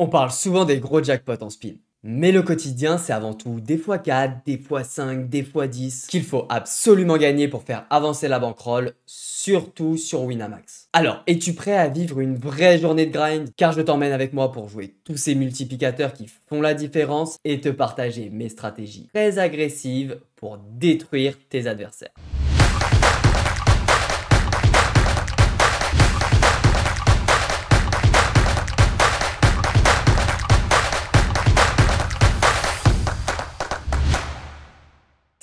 On parle souvent des gros jackpots en spin. Mais le quotidien, c'est avant tout des fois 4, des fois 5, des fois 10 qu'il faut absolument gagner pour faire avancer la bankroll, surtout sur Winamax. Alors, es-tu prêt à vivre une vraie journée de grind? Car je t'emmène avec moi pour jouer tous ces multiplicateurs qui font la différence et te partager mes stratégies très agressives pour détruire tes adversaires.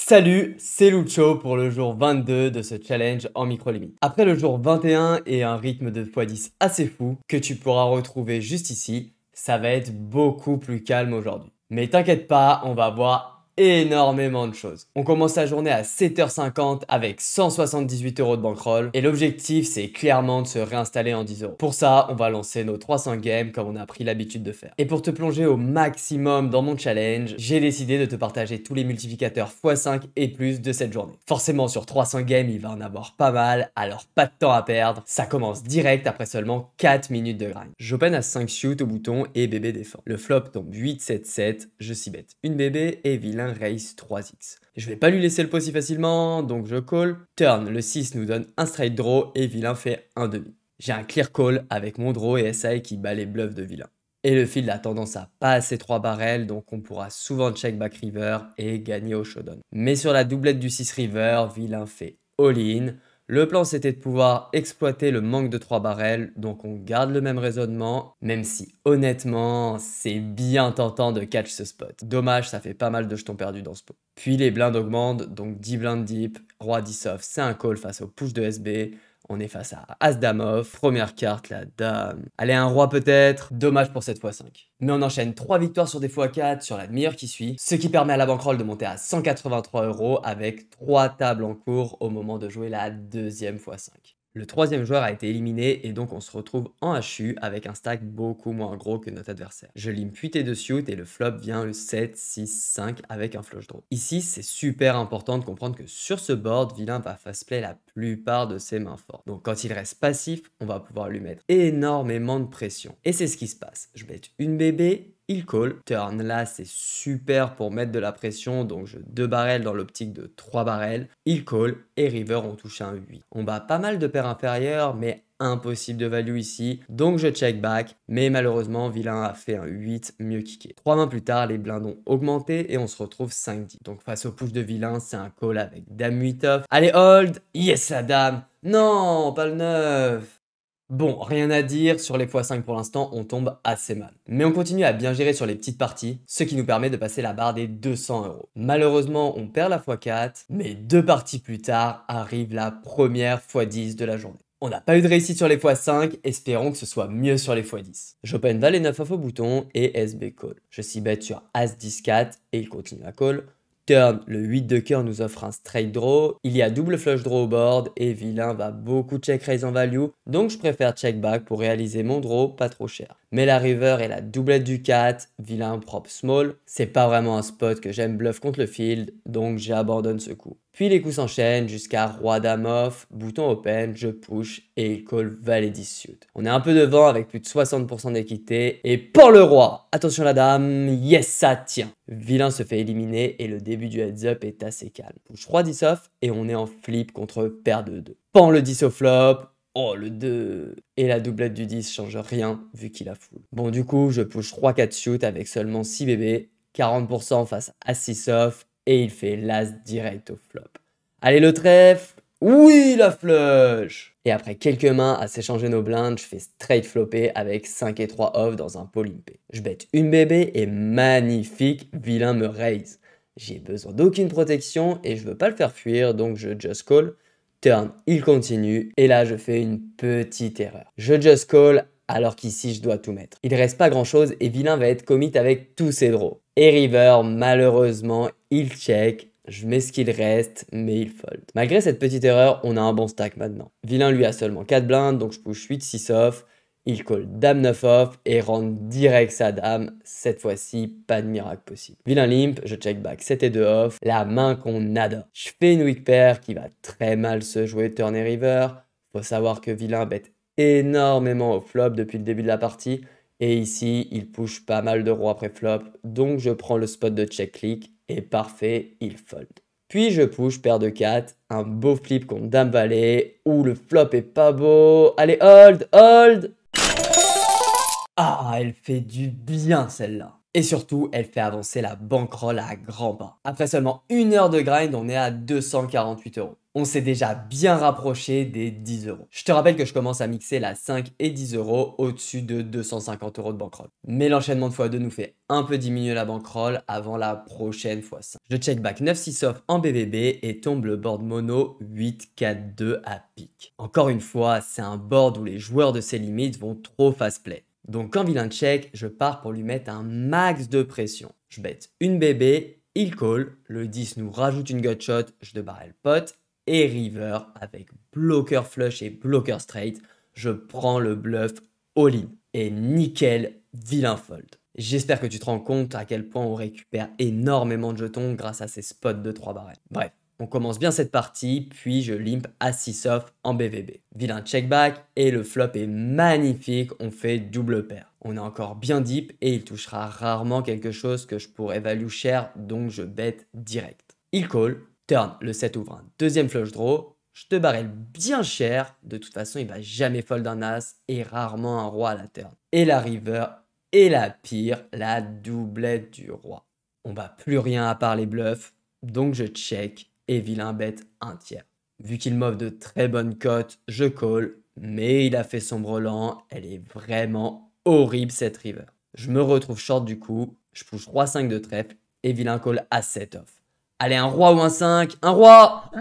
Salut, c'est Lucho pour le jour 22 de ce challenge en micro-limite. Après le jour 21 et un rythme de x10 assez fou que tu pourras retrouver juste ici, ça va être beaucoup plus calme aujourd'hui. Mais t'inquiète pas, on va voir énormément de choses. On commence la journée à 7h50 avec 178 € de bankroll et l'objectif c'est clairement de se réinstaller en 10 €. Pour ça, on va lancer nos 300 games comme on a pris l'habitude de faire. Et pour te plonger au maximum dans mon challenge, j'ai décidé de te partager tous les multiplicateurs x5 et plus de cette journée. Forcément sur 300 games, il va en avoir pas mal, alors pas de temps à perdre. Ça commence direct après seulement 4 minutes de grind. J'open à 5 shoot au bouton et bébé défend. Le flop tombe 8-7-7, je s'y bête une bébé et vilain raise 3x. Je vais pas lui laisser le pot si facilement, donc je call. Turn, le 6 nous donne un straight draw et vilain fait un demi. J'ai un clear call avec mon draw et SI qui bat les bluffs de vilain. Et le field a tendance à passer 3 barrels, donc on pourra souvent check back river et gagner au showdown. Mais sur la doublette du 6 river, vilain fait all-in. Le plan c'était de pouvoir exploiter le manque de 3 barrels, donc on garde le même raisonnement, même si honnêtement, c'est bien tentant de catch ce spot. Dommage, ça fait pas mal de jetons perdus dans ce pot. Puis les blindes augmentent, donc 10 blindes deep, roi 10 off, c'est un call face au push de SB. On est face à As-Dame off, première carte, la dame. Allez, un roi peut-être, dommage pour cette x5. Mais on enchaîne 3 victoires sur des x4 sur la meilleure qui suit, ce qui permet à la bankroll de monter à 183 € avec 3 tables en cours au moment de jouer la deuxième x5. Le troisième joueur a été éliminé et donc on se retrouve en HU avec un stack beaucoup moins gros que notre adversaire. Je limp 8 et de suit et le flop vient le 7, 6, 5 avec un flush draw. Ici, c'est super important de comprendre que sur ce board, vilain va fast play la plupart de ses mains fortes. Donc quand il reste passif, on va pouvoir lui mettre énormément de pression. Et c'est ce qui se passe. Je bête une bébé, il call. Turn là, c'est super pour mettre de la pression, donc je 2 barrels dans l'optique de 3 barrels. Il call et river ont touché un 8. On bat pas mal de paires inférieures, mais impossible de value ici, donc je check back, mais malheureusement, vilain a fait un 8 mieux kické. 3 mains plus tard, les blindes ont augmenté et on se retrouve 5-10. Donc face au push de vilain, c'est un call avec dame 8 off. Allez, hold! Yes, la dame! Non, pas le 9! Bon, rien à dire, sur les x5 pour l'instant, on tombe assez mal. Mais on continue à bien gérer sur les petites parties, ce qui nous permet de passer la barre des 200 €. Malheureusement, on perd la x4, mais 2 parties plus tard, arrive la première x10 de la journée. On n'a pas eu de réussite sur les x5, espérons que ce soit mieux sur les x10. J'open valet 9 off au bouton et SB call. Je s'y bête sur As 10 4 et il continue à call. Turn, le 8 de cœur nous offre un straight draw. Il y a double flush draw au board et vilain va beaucoup check raise en value. Donc je préfère check back pour réaliser mon draw pas trop cher. Mais la river et la doublette du 4, vilain prop small. C'est pas vraiment un spot que j'aime bluff contre le field, donc j'abandonne ce coup. Puis les coups s'enchaînent jusqu'à roi dame off, bouton open, je push et il call valet 10 suit. On est un peu devant avec plus de 60% d'équité et pour le roi, attention la dame, yes ça tient. Vilain se fait éliminer et le début du heads up est assez calme. Push roi 10 off et on est en flip contre paire de 2. Pan le 10 au flop. Oh, le 2 et la doublette du 10 change rien vu qu'il a full. Bon, du coup, je push roi 4 shoot avec seulement 6 bébés, 40% face à 6 off et il fait l'as direct au flop. Allez, le trèfle. Oui, la flush. Et après quelques mains à s'échanger nos blindes, je fais straight flopper avec 5 et 3 off dans un pot limpé. Je bête une bébé et magnifique, vilain me raise. J'ai besoin d'aucune protection et je veux pas le faire fuir, donc je just call. Turn, il continue, et là je fais une petite erreur. Je just call, alors qu'ici je dois tout mettre. Il reste pas grand chose et vilain va être commit avec tous ses draws. Et river, malheureusement, il check. Je mets ce qu'il reste, mais il fold. Malgré cette petite erreur, on a un bon stack maintenant. Vilain lui a seulement 4 blindes, donc je push 8-6 off. Il call dame 9 off et rentre direct sa dame. Cette fois-ci, pas de miracle possible. Vilain limp, je check back 7 et 2 off. La main qu'on adore. Je fais une weak pair qui va très mal se jouer turn et river. Faut savoir que vilain bête énormément au flop depuis le début de la partie. Et ici, il push pas mal de rois pré-flop, donc je prends le spot de check-click et parfait, il fold. Puis je push paire de 4, un beau flip contre dame valet, où le flop est pas beau. Allez, hold, hold. Ah, elle fait du bien celle-là. Et surtout, elle fait avancer la bankroll à grands pas. Après seulement 1 heure de grind, on est à 248 euros. On s'est déjà bien rapproché des 10 euros. Je te rappelle que je commence à mixer la 5 et 10 euros au-dessus de 250 euros de bankroll. Mais l'enchaînement de x2 nous fait un peu diminuer la bankroll avant la prochaine x5. Je check back 9-6 off en BVB et tombe le board mono 8-4-2 à pique. Encore une fois, c'est un board où les joueurs de ses limites vont trop fast play. Donc quand vilain check, je pars pour lui mettre un max de pression. Je bête une bébé, il call, le 10 nous rajoute une gutshot, je débarre le pot, et river avec blocker flush et blocker straight, je prends le bluff all-in. Et nickel, vilain fold. J'espère que tu te rends compte à quel point on récupère énormément de jetons grâce à ces spots de 3 barrettes. Bref. On commence bien cette partie, puis je limp à 6 off en BVB. Vilain check back et le flop est magnifique, on fait double paire. On est encore bien deep et il touchera rarement quelque chose que je pourrais value cher, donc je bet direct. Il call, turn, le 7 ouvre un deuxième flush draw, je te barrel bien cher, de toute façon il va jamais fold un as et rarement un roi à la turn. Et la river est la pire, la doublette du roi. On va plus rien à part les bluffs, donc je check. Et vilain bet un tiers. Vu qu'il m'offre de très bonnes cotes, je call, mais il a fait son brelan, elle est vraiment horrible cette river. Je me retrouve short du coup, je push roi 5 de trèfle et vilain call à 7 off. Allez, un roi ou un 5, un roi.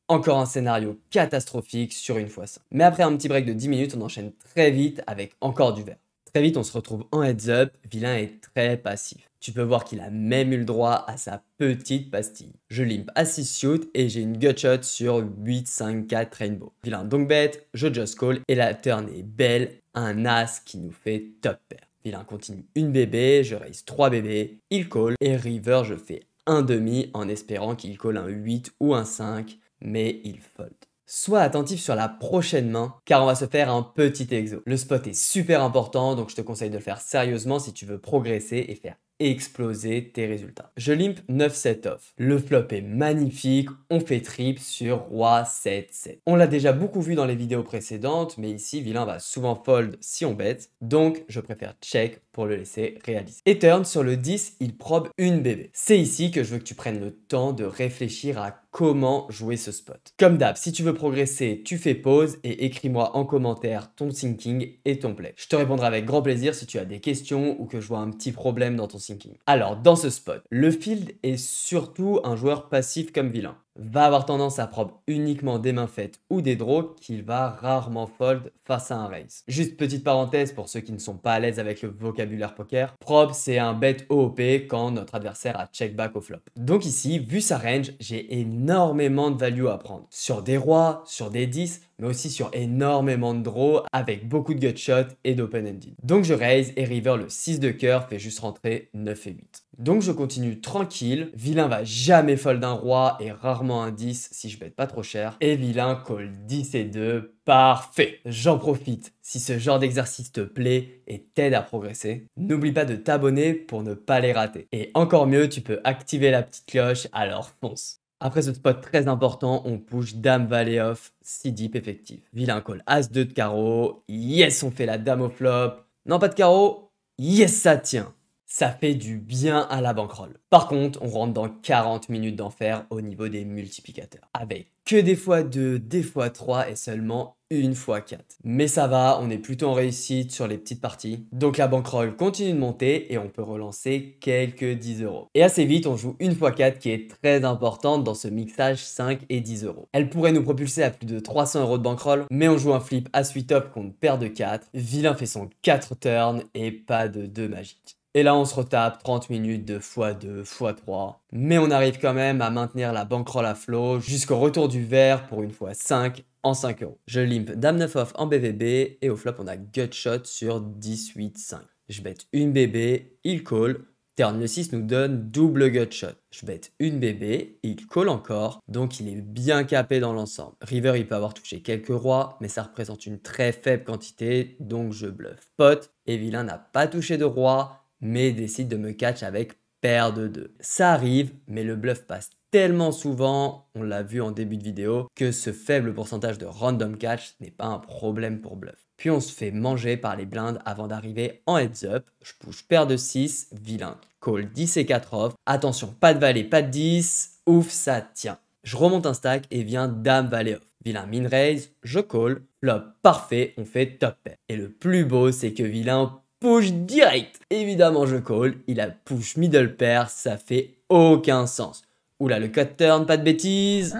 Encore un scénario catastrophique sur une x5. Mais après un petit break de 10 minutes, on enchaîne très vite avec encore du vert. Très vite, on se retrouve en heads up, vilain est très passif. Tu peux voir qu'il a même eu le droit à sa petite pastille. Je limp à 6 suit et j'ai une gutshot sur 8, 5, 4 rainbow. Vilain donc bet, je just call et la turn est belle, un as qui nous fait top pair. Vilain continue une bébé, je raise 3 bébés, il call et river je fais un demi en espérant qu'il call un 8 ou un 5, mais il fold. Sois attentif sur la prochaine main car on va se faire un petit exo. Le spot est super important donc je te conseille de le faire sérieusement si tu veux progresser et faire exploser tes résultats. Je limp 9-7 off. Le flop est magnifique, on fait trip sur roi 7-7. On l'a déjà beaucoup vu dans les vidéos précédentes, mais ici vilain va souvent fold si on bet, donc je préfère check pour le laisser réaliser. Et turn sur le 10, il probe une bébé. C'est ici que je veux que tu prennes le temps de réfléchir à comment jouer ce spot. Comme d'hab, si tu veux progresser, tu fais pause et écris-moi en commentaire ton thinking et ton play. Je te répondrai avec grand plaisir si tu as des questions ou que je vois un petit problème dans ton thinking. Alors, dans ce spot, le field est surtout un joueur passif comme vilain. Va avoir tendance à probe uniquement des mains faites ou des draws qu'il va rarement fold face à un raise. Juste petite parenthèse pour ceux qui ne sont pas à l'aise avec le vocabulaire poker, probe c'est un bet OOP quand notre adversaire a check back au flop. Donc ici, vu sa range, j'ai énormément de value à prendre. Sur des rois, sur des 10, mais aussi sur énormément de draws avec beaucoup de gutshot et d'open-ended. Donc je raise et river le 6 de cœur fait juste rentrer 9 et 8. Donc je continue tranquille, vilain va jamais fold un roi et rarement un 10 si je bête pas trop cher. Et vilain call 10 et 2, parfait. J'en profite, si ce genre d'exercice te plaît et t'aide à progresser, n'oublie pas de t'abonner pour ne pas les rater. Et encore mieux, tu peux activer la petite cloche, alors fonce. Après ce spot très important, on push dame valet off, 6 deep effectif. Vilain call as 2 de carreau, yes on fait la dame au flop, non pas de carreau, yes ça tient. Ça fait du bien à la bankroll. Par contre, on rentre dans 40 minutes d'enfer au niveau des multiplicateurs. Avec que des x2, des x3 et seulement une x4. Mais ça va, on est plutôt en réussite sur les petites parties. Donc la bankroll continue de monter et on peut relancer quelques 10 euros. Et assez vite, on joue une x4 qui est très importante dans ce mixage 5 et 10 euros. Elle pourrait nous propulser à plus de 300 euros de bankroll, mais on joue un flip à suite top contre paire de 4. Vilain fait son 4 turns et pas de 2 magiques. Et là, on se retape 30 minutes de x2, x3. Mais on arrive quand même à maintenir la bankroll à flot jusqu'au retour du vert pour une x5 en 5 euros. Je limp dame 9 off en BVB et au flop, on a gutshot sur 10, 8, 5. Je bête une bébé, il call, Turn le 6 nous donne double gutshot. Je bête une bébé, et il call encore, donc il est bien capé dans l'ensemble. River, il peut avoir touché quelques rois, mais ça représente une très faible quantité, donc je bluffe. Pot, et vilain n'a pas touché de roi, mais décide de me catch avec paire de 2. Ça arrive, mais le bluff passe tellement souvent, on l'a vu en début de vidéo, que ce faible pourcentage de random catch n'est pas un problème pour bluff. Puis on se fait manger par les blindes avant d'arriver en heads up. Je push paire de 6, vilain call 10 et 4 off. Attention, pas de valet, pas de 10, ouf, ça tient. Je remonte un stack et vient dame valet off. Vilain min raise, je call, flop parfait, on fait top pair. Et le plus beau, c'est que vilain push direct. Évidemment, je call, il a push middle pair, ça fait aucun sens. Oula, le cut turn, pas de bêtises.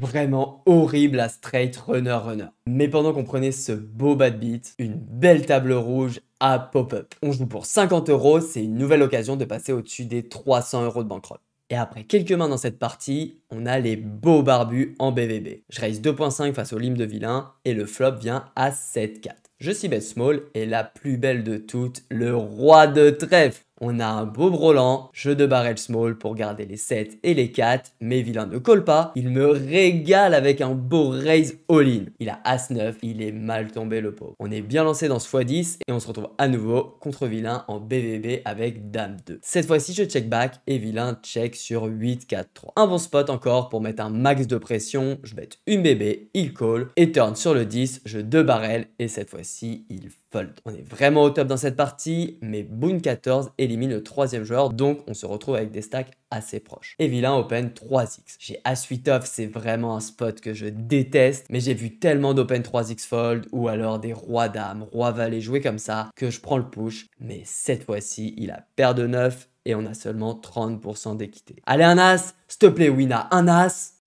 Vraiment horrible à straight runner. Mais pendant qu'on prenait ce beau bad beat, une belle table rouge a pop-up. On joue pour 50 €, c'est une nouvelle occasion de passer au-dessus des 300 € de bankroll. Et après quelques mains dans cette partie, on a les beaux barbus en BVB. Je raise 2.5 face au lim de vilain et le flop vient à 7-4. Je s'y bet small et la plus belle de toutes, le roi de trèfle. On a un beau brelan, jeu de barrel small pour garder les 7 et les 4, mais vilain ne colle pas, il me régale avec un beau raise all-in. Il a As-9, il est mal tombé le pauvre. On est bien lancé dans ce x10 et on se retrouve à nouveau contre vilain en BVB avec dame 2. Cette fois-ci je check back et vilain check sur 8-4-3. Un bon spot encore pour mettre un max de pression, je bête une bébé, il call et turn sur le 10, je 2 barrel et cette fois-ci il fold. On est vraiment au top dans cette partie, mais Boon 14 élimine le troisième joueur, donc on se retrouve avec des stacks assez proches. Et vilain open 3x. J'ai As-8 off, c'est vraiment un spot que je déteste, mais j'ai vu tellement d'open 3x fold, ou alors des rois dames, roi valet jouer comme ça, que je prends le push, mais cette fois-ci, il a paire de 9, et on a seulement 30% d'équité. Allez un as, s'il te plaît Wina, un as.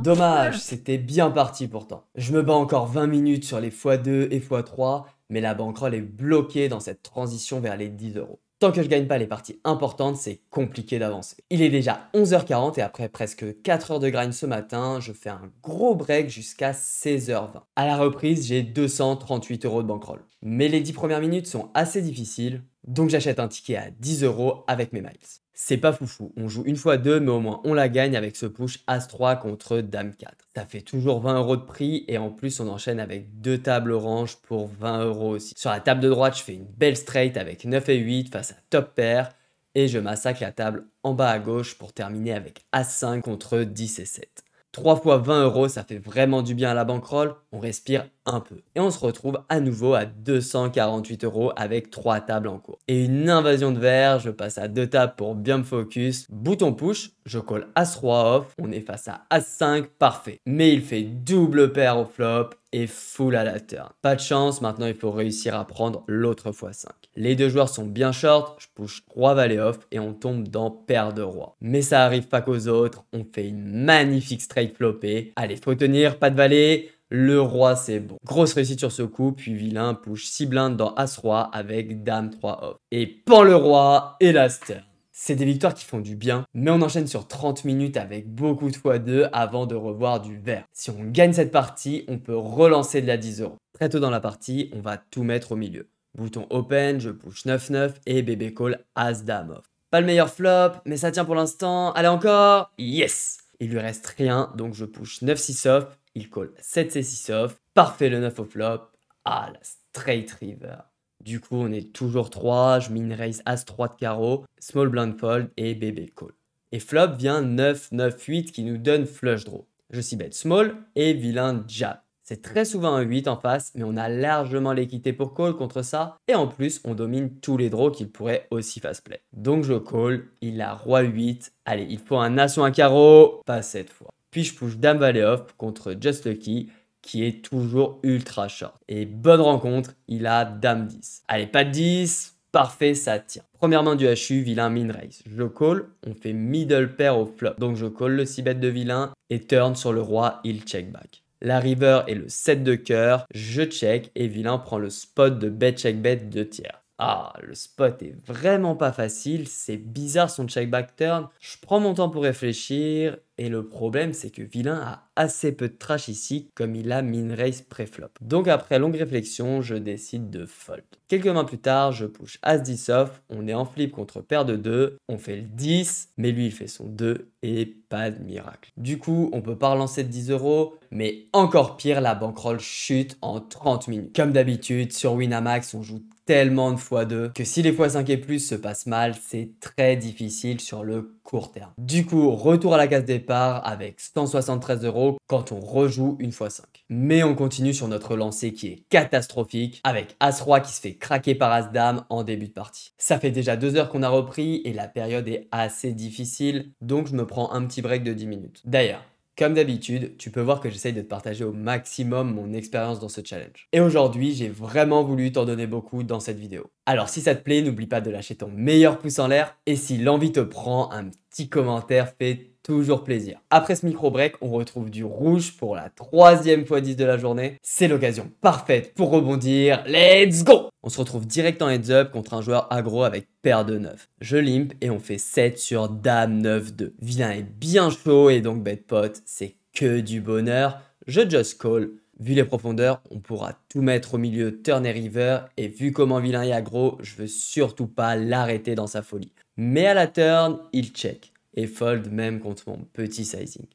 Dommage, c'était bien parti pourtant. Je me bats encore 20 minutes sur les x2 et x3, mais la bankroll est bloquée dans cette transition vers les 10 €. Tant que je gagne pas les parties importantes, c'est compliqué d'avancer. Il est déjà 11h40 et après presque 4 heures de grind ce matin, je fais un gros break jusqu'à 16h20. À la reprise, j'ai 238 € de bankroll. Mais les 10 premières minutes sont assez difficiles, donc j'achète un ticket à 10 € avec mes miles. C'est pas foufou, on joue une fois 2, mais au moins on la gagne avec ce push As-3 contre Dame 4. Ça fait toujours 20 € de prix et en plus on enchaîne avec 2 tables oranges pour 20 € aussi. Sur la table de droite, je fais une belle straight avec 9 et 8 face à top pair et je massacre la table en bas à gauche pour terminer avec As-5 contre 10 et 7. 3 fois 20 €, ça fait vraiment du bien à la bankroll, on respire un peu. Et on se retrouve à nouveau à 248 € avec 3 tables en cours. Et une invasion de verre, je passe à 2 tables pour bien me focus. Bouton push, je colle As-Roi off, on est face à As-5, parfait. Mais il fait double paire au flop et full à la turn. Pas de chance, maintenant il faut réussir à prendre l'autre x5. Les deux joueurs sont bien short, je push roi valet off et on tombe dans paire de roi. Mais ça arrive pas qu'aux autres, on fait une magnifique straight flopée. Allez, faut tenir, pas de valet. Le roi, c'est bon. Grosse réussite sur ce coup, puis vilain push 6 blindes dans As-Roi avec Dame 3 off. Et pan le roi et la turn. C'est des victoires qui font du bien, mais on enchaîne sur 30 minutes avec beaucoup de x2 avant de revoir du vert. Si on gagne cette partie, on peut relancer de la 10 €. Très tôt dans la partie, on va tout mettre au milieu. Bouton open, je push 9-9 et bébé call As-Dame off. Pas le meilleur flop, mais ça tient pour l'instant. Allez encore. Yes. Il lui reste rien, donc je push 9-6 off. Il call 7-6 off. Parfait le 9 au flop. Ah, la straight river. Du coup, on est toujours 3. Je min raise As-3 de carreau, small blind fold et bébé call. Et flop vient 9-9-8 qui nous donne flush draw. Je s'y bet small et vilain jab. C'est très souvent un 8 en face, mais on a largement l'équité pour call contre ça. Et en plus, on domine tous les draws qu'il pourrait aussi fast play. Donc je call, il a roi 8. Allez, il faut un as ou un carreau, pas cette fois. Puis je push dame valet off contre Just Lucky, qui est toujours ultra short. Et bonne rencontre, il a dame 10. Allez, pas de 10, parfait, ça tient. Première main du HU, vilain min raise. Je call, on fait middle pair au flop. Donc je call le 6 bet de vilain et turn sur le roi, il check back. La river est le 7 de cœur, je check et vilain prend le spot de bet check bet de tiers. Ah, le spot est vraiment pas facile, c'est bizarre son check back turn. Je prends mon temps pour réfléchir Et le problème, c'est que vilain a assez peu de trash ici, comme il a min raise pré-flop. Donc après longue réflexion, je décide de fold. Quelques mains plus tard, je push As-10 off, on est en flip contre paire de 2, on fait le 10, mais lui il fait son 2 et pas de miracle. Du coup, on peut pas relancer de 10 €, mais encore pire, la bankroll chute en 30 minutes. Comme d'habitude, sur Winamax, on joue tellement de x2 que si les x5 et plus se passent mal, c'est très difficile sur le court terme. Du coup, retour à la case départ avec 173 € quand on rejoue une x5. Mais on continue sur notre lancée qui est catastrophique avec As-Roi qui se fait craquer par As-Dame en début de partie. Ça fait déjà 2 heures qu'on a repris et la période est assez difficile, donc je me prends un petit break de 10 minutes. D'ailleurs, comme d'habitude, tu peux voir que j'essaye de te partager au maximum mon expérience dans ce challenge. Et aujourd'hui, j'ai vraiment voulu t'en donner beaucoup dans cette vidéo. Alors si ça te plaît, n'oublie pas de lâcher ton meilleur pouce en l'air. Et si l'envie te prend, un petit commentaire fait toujours plaisir. Après ce micro-break, on retrouve du rouge pour la 3e x10 de la journée. C'est l'occasion parfaite pour rebondir. Let's go! On se retrouve direct en heads up contre un joueur aggro avec paire de 9. Je limp et on fait 7 sur dame 9-2. Vilain est bien chaud et donc bet pot, c'est que du bonheur. Je just call. Vu les profondeurs, on pourra tout mettre au milieu turn et river. Et vu comment vilain est aggro, je veux surtout pas l'arrêter dans sa folie. Mais à la turn, il check. Et fold même contre mon petit sizing.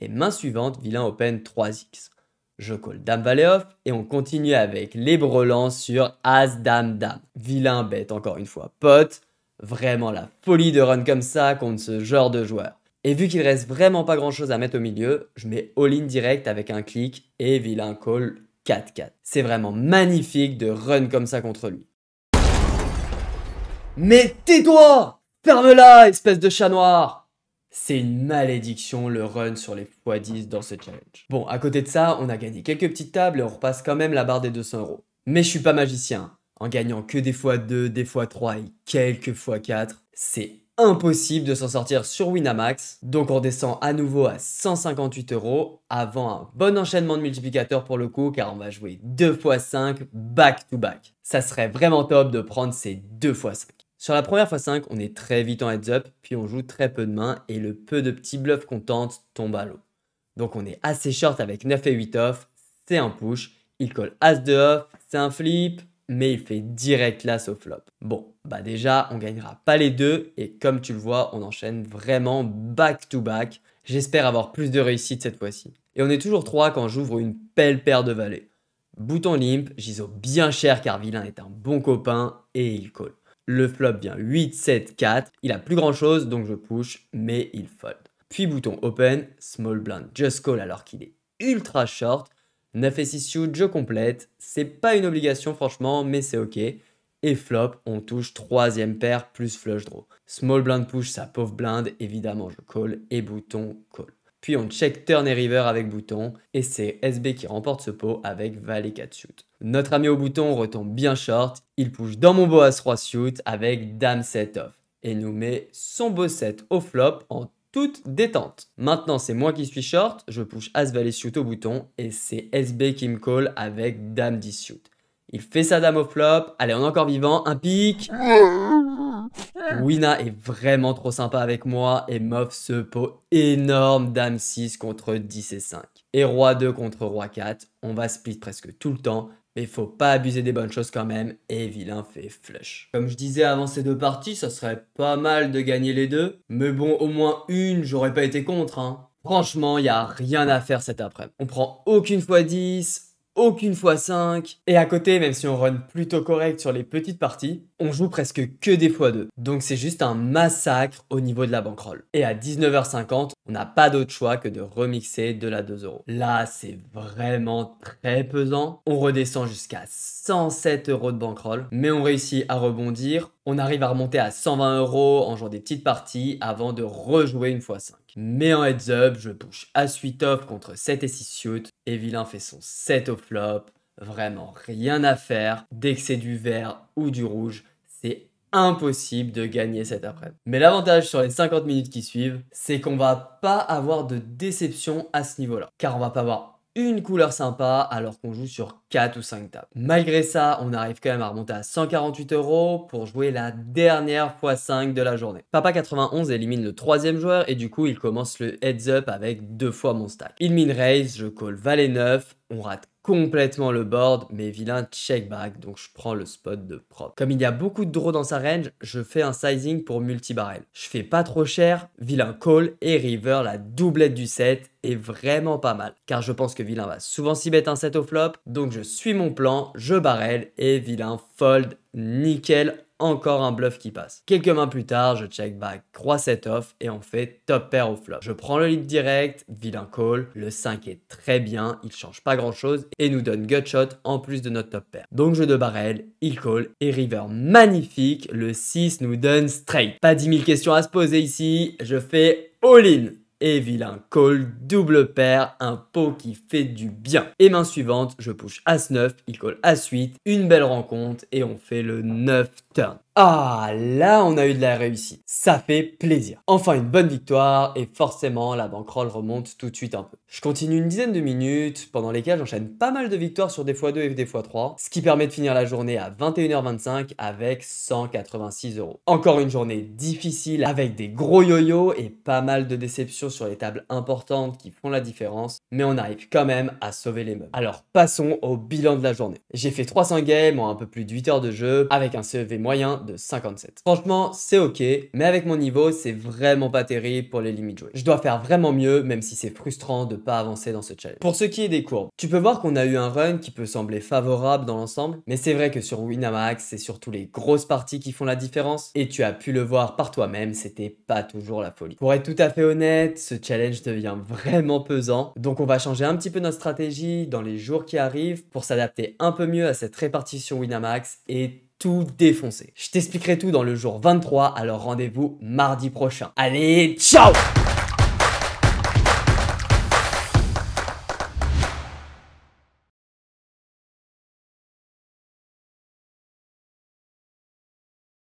Et main suivante, vilain open 3x. Je call dame valet off et on continue avec les brelans sur as dame dame. Vilain bet encore une fois pot. Vraiment la folie de run comme ça contre ce genre de joueur. Et vu qu'il reste vraiment pas grand chose à mettre au milieu, je mets all-in direct avec un clic et vilain call 4-4. C'est vraiment magnifique de run comme ça contre lui. Mais tais-toi! Ferme-la, espèce de chat noir! C'est une malédiction le run sur les x10 dans ce challenge. Bon, à côté de ça, on a gagné quelques petites tables et on repasse quand même la barre des 200 €. Mais je suis pas magicien. En gagnant que des x2, des x3 et quelques x4, c'est impossible de s'en sortir sur Winamax. Donc on descend à nouveau à 158 € avant un bon enchaînement de multiplicateurs pour le coup car on va jouer 2 x5 back to back. Ça serait vraiment top de prendre ces 2 x5. Sur la première x5, on est très vite en heads up, puis on joue très peu de mains et le peu de petits bluffs qu'on tente tombe à l'eau. Donc on est assez short avec 9 et 8 off, c'est un push, il colle As-2 off, c'est un flip, mais il fait direct l'As au flop. Bon, bah déjà, on gagnera pas les deux et comme tu le vois, on enchaîne vraiment back to back. J'espère avoir plus de réussite cette fois-ci. Et on est toujours 3 quand j'ouvre une belle paire de valets. Bouton limp, j'ISO bien cher car vilain est un bon copain et il call. Le flop vient 8, 7, 4. Il a plus grand chose, donc je push, mais il fold. Puis bouton open, small blind, just call alors qu'il est ultra short. 9 et 6 suit, je complète. C'est pas une obligation franchement, mais c'est ok. Et flop, on touche 3e paire plus flush draw. Small blind push sa pauvre blind, évidemment je call et bouton call. Puis on check turn et river avec bouton et c'est SB qui remporte ce pot avec valet 4 suit. Notre ami au bouton retombe bien short, il push dans mon beau as-3 suit avec dame 7 off et nous met son beau 7 au flop en toute détente. Maintenant c'est moi qui suis short, je push as valet suit au bouton et c'est SB qui me call avec dame 10 suit. Il fait sa dame au flop, allez on est encore vivant, un pic. Wina est vraiment trop sympa avec moi et m'offre ce pot énorme dame 6 contre 10 et 5. Et roi 2 contre roi 4, on va split presque tout le temps, mais il faut pas abuser des bonnes choses quand même et vilain fait flush. Comme je disais avant ces deux parties, ça serait pas mal de gagner les deux, mais bon au moins une, j'aurais pas été contre hein. Franchement, y a rien à faire cet après-midi. On prend aucune x10, aucune x5. Et à côté, même si on run plutôt correct sur les petites parties, on joue presque que des x2. Donc c'est juste un massacre au niveau de la bankroll. Et à 19h50, on n'a pas d'autre choix que de remixer de la 2 €. Là, c'est vraiment très pesant. On redescend jusqu'à 107 € de bankroll. Mais on réussit à rebondir. On arrive à remonter à 120 € en jouant des petites parties avant de rejouer une x5. Mais en heads up, je push As-8 off contre 7 et 6 suit et vilain fait son 7 au flop. Vraiment rien à faire. Dès que c'est du vert ou du rouge, c'est impossible de gagner cet après-midi. Mais l'avantage sur les 50 minutes qui suivent, c'est qu'on va pas avoir de déception à ce niveau-là. Car on va pas avoir une couleur sympa alors qu'on joue sur 4 ou 5 tables. Malgré ça, on arrive quand même à remonter à 148 € pour jouer la dernière x5 de la journée. Papa 91 élimine le troisième joueur et du coup il commence le heads up avec 2 fois mon stack. Il min raise, je call valet 9, on rate complètement le board, mais vilain check back, donc je prends le spot de prop. Comme il y a beaucoup de draws dans sa range, je fais un sizing pour multi-barrel. Je fais pas trop cher, vilain call et river, la doublette du set est vraiment pas mal. Car je pense que vilain va souvent s'y bet un set au flop, donc je suis mon plan, je barrel et vilain fold, nickel. Encore un bluff qui passe. Quelques mains plus tard, je check back, croix set off et on fait top pair au flop. Je prends le lead direct, vilain call, le 5 est très bien, il change pas grand chose et nous donne gut shot en plus de notre top pair. Donc jeu de barrel, il call et river magnifique, le 6 nous donne straight. Pas 10 000 questions à se poser ici, je fais all-in. Et vilain call, double paire, un pot qui fait du bien. Et main suivante, je push As-9, il call As-8, une belle rencontre et on fait le 9 turn. Ah, là on a eu de la réussite, ça fait plaisir. Enfin une bonne victoire et forcément la bankroll remonte tout de suite un peu. Je continue une dizaine de minutes pendant lesquelles j'enchaîne pas mal de victoires sur des x2 et des x3, ce qui permet de finir la journée à 21h25 avec 186 €. Encore une journée difficile avec des gros yo-yo et pas mal de déceptions sur les tables importantes qui font la différence, mais on arrive quand même à sauver les meubles. Alors passons au bilan de la journée. J'ai fait 300 games en un peu plus de 8 heures de jeu avec un CEV moyen de 57. Franchement, c'est ok, mais avec mon niveau, c'est vraiment pas terrible pour les limites jouées. Je dois faire vraiment mieux, même si c'est frustrant de pas avancer dans ce challenge. Pour ce qui est des courbes, tu peux voir qu'on a eu un run qui peut sembler favorable dans l'ensemble, mais c'est vrai que sur Winamax, c'est surtout les grosses parties qui font la différence, et tu as pu le voir par toi-même, c'était pas toujours la folie. Pour être tout à fait honnête, ce challenge devient vraiment pesant, donc on va changer un petit peu notre stratégie dans les jours qui arrivent pour s'adapter un peu mieux à cette répartition Winamax et tout défoncer. Je t'expliquerai tout dans le jour 23, alors rendez-vous mardi prochain. Allez, ciao!